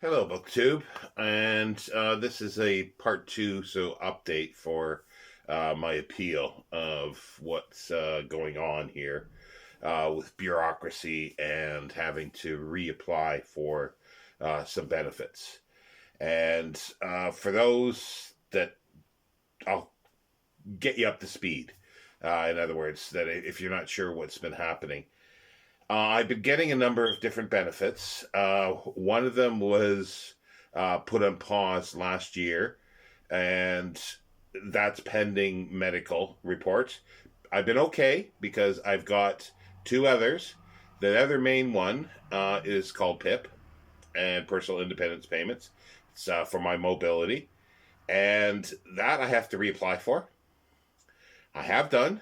Hello, BookTube, and this is a part two, so update for my appeal of what's going on here with bureaucracy and having to reapply for some benefits. And for those that I'll get you up to speed. In other words, that if you're not sure what's been happening, I've been getting a number of different benefits. One of them was put on pause last year, and that's pending medical reports. I've been okay because I've got two others. The other main one is called PIP and Personal Independence Payments. It's for my mobility, and that I have to reapply for. I have done,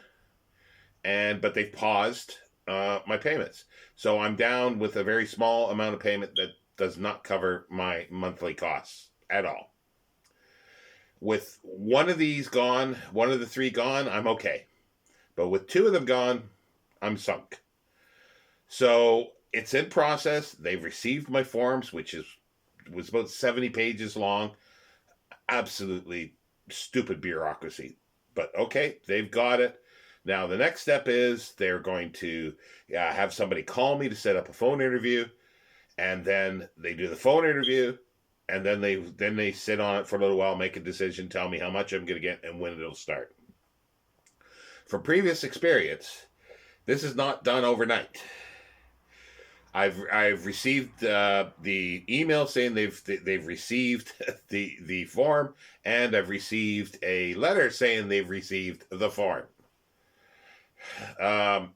and but they've paused my payments. So I'm down with a very small amount of payment that does not cover my monthly costs at all. With one of these gone, one of the three gone, I'm okay. But with two of them gone, I'm sunk. So it's in process. They've received my forms, which was about 70 pages long. Absolutely stupid bureaucracy. But okay, they've got it. Now, the next step is they're going to have somebody call me to set up a phone interview, and then they do the phone interview, and then they sit on it for a little while, make a decision, tell me how much I'm going to get, and when it'll start. From previous experience, this is not done overnight. I've received the email saying they've received the form, and I've received a letter saying they've received the form. Um,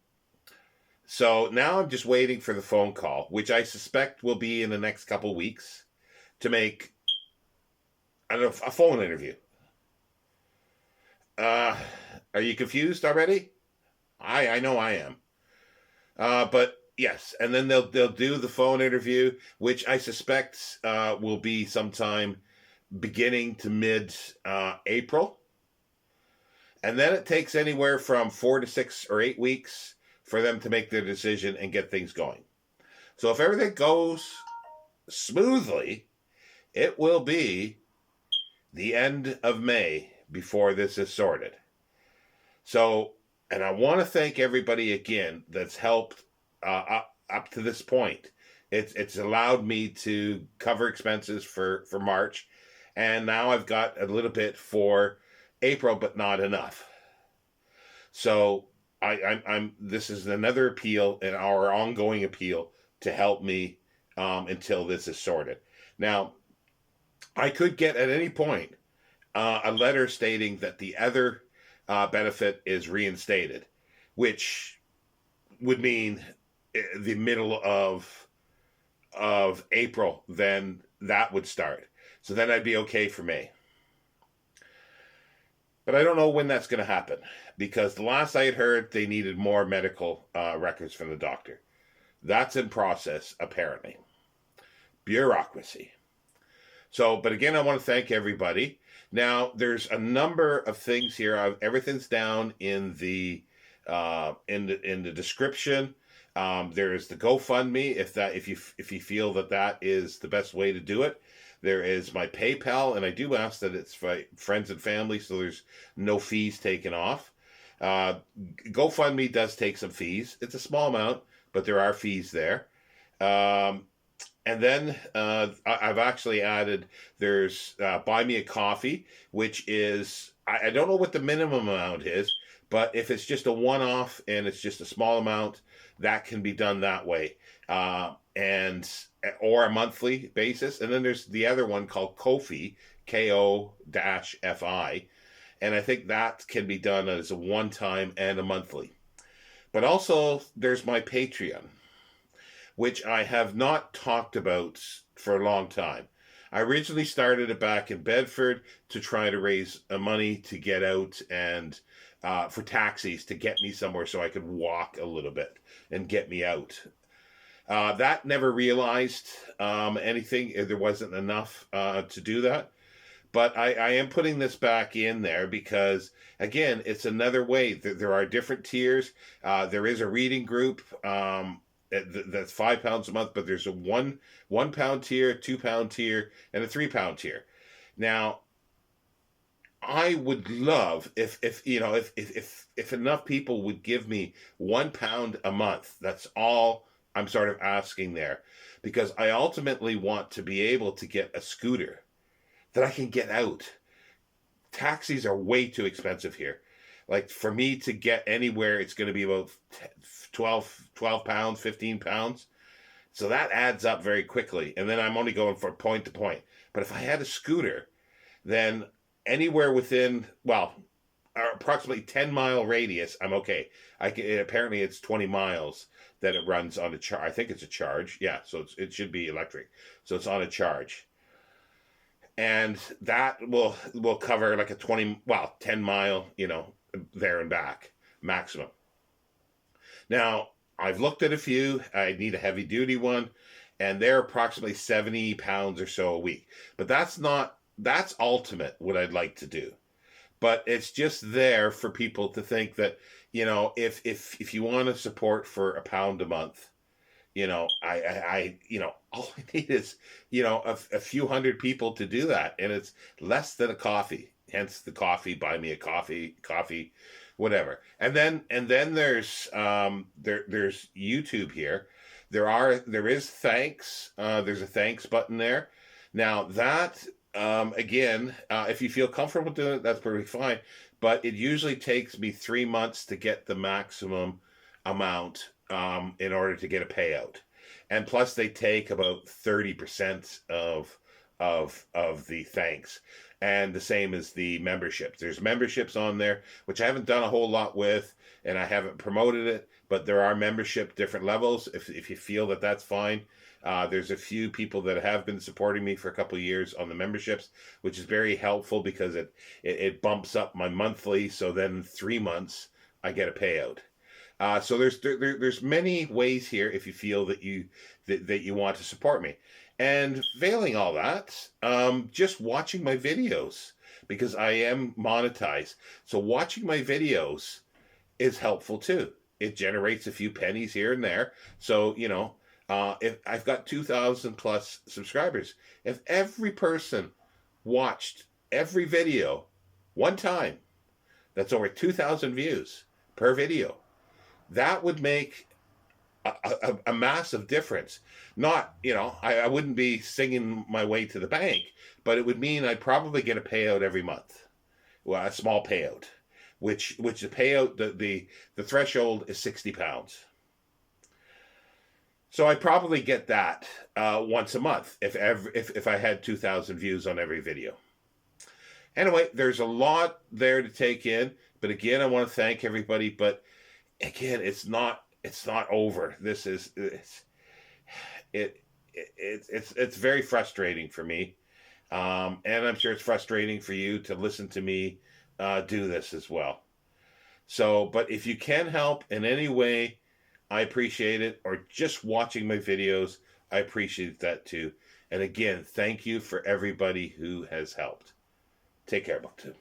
so now I'm just waiting for the phone call, which I suspect will be in the next couple weeks, to make a phone interview. Uh, are you confused already? I know I am. But yes, and then they'll do the phone interview, which I suspect will be sometime beginning to mid April. And then it takes anywhere from 4 to 6 or 8 weeks for them to make their decision and get things going. So if everything goes smoothly, it will be the end of May before this is sorted. So, and I want to thank everybody again that's helped up to this point. It's allowed me to cover expenses for March, and now I've got a little bit for April, but not enough. So I'm this is another appeal and our ongoing appeal to help me until this is sorted. Now, I could get at any point a letter stating that the other benefit is reinstated, which would mean the middle of April. Then that would start. So then I'd be okay for May. But I don't know when that's going to happen because the last I had heard, they needed more medical records from the doctor. That's in process, apparently. Bureaucracy. So, but again, I want to thank everybody. Now, there's a number of things here. Everything's down in the in the description. There's the GoFundMe if you feel that is the best way to do it. There is my PayPal, and I do ask that it's for friends and family, so there's no fees taken off. Uh, GoFundMe does take some fees. It's a small amount, but there are fees there. Um, and then I've actually added there's Buy Me a Coffee, which is I don't know what the minimum amount is, but if it's just a one-off and it's just a small amount, that can be done that way, and or a monthly basis. And then there's the other one called Kofi, Ko-Fi, and I think that can be done as a one-time and a monthly. But also there's my Patreon, which I have not talked about for a long time. I originally started it back in Bedford to try to raise money to get out and for taxis to get me somewhere so I could walk a little bit and get me out. That never realized anything. There wasn't enough to do that. But I am putting this back in there because, again, it's another way. There are different tiers. There is a reading group. that's £5 a month, but there's a £1 tier, £2 tier, and a £3 tier. Now, I would love if you know if enough people would give me £1 a month. That's all I'm sort of asking there, because I ultimately want to be able to get a scooter that I can get out. Taxis are way too expensive here. Like for me to get anywhere, it's going to be about 12 pounds, £15. So that adds up very quickly. And then I'm only going from point to point. But if I had a scooter, then anywhere within, well, approximately 10-mile radius, I'm okay. Apparently it's 20 miles that it runs on a charge. I think it's a charge. Yeah, so it should be electric. So it's on a charge. And that will cover like a 10 mile, there and back maximum. Now, I've looked at a few. I need a heavy duty one, and they're approximately 70 pounds or so a week. But that's ultimate what I'd like to do. But it's just there for people to think that, if you want to support for £1 a month, all I need is, a few hundred people to do that. And it's less than a coffee, hence the coffee, buy me a coffee, whatever. And then there's YouTube here. There is thanks. There's a thanks button there. Now that, again, if you feel comfortable doing it, that's perfectly fine. But it usually takes me 3 months to get the maximum amount, in order to get a payout. And plus they take about 30% of the thanks. And the same as the memberships. There's memberships on there, which I haven't done a whole lot with, and I haven't promoted it, but there are membership different levels if you feel that that's fine. There's a few people that have been supporting me for a couple of years on the memberships, which is very helpful because it bumps up my monthly, so then 3 months I get a payout. So there's many ways here if you feel that you want to support me. And failing all that, just watching my videos, because I am monetized. So watching my videos is helpful too. It generates a few pennies here and there. So, if I've got 2,000 plus subscribers, if every person watched every video one time, that's over 2,000 views per video. That would make a massive difference. Not, I wouldn't be singing my way to the bank, but it would mean I'd probably get a payout every month. Well, a small payout, which the payout, the threshold is £60. So I'd probably get that once a month if I had 2,000 views on every video. Anyway, there's a lot there to take in, but again, I want to thank everybody. But again, it's not over. This is it's very frustrating for me, and I'm sure it's frustrating for you to listen to me do this as well. So, but if you can help in any way, I appreciate it. Or just watching my videos, I appreciate that too. And again, thank you for everybody who has helped. Take care, BookTube.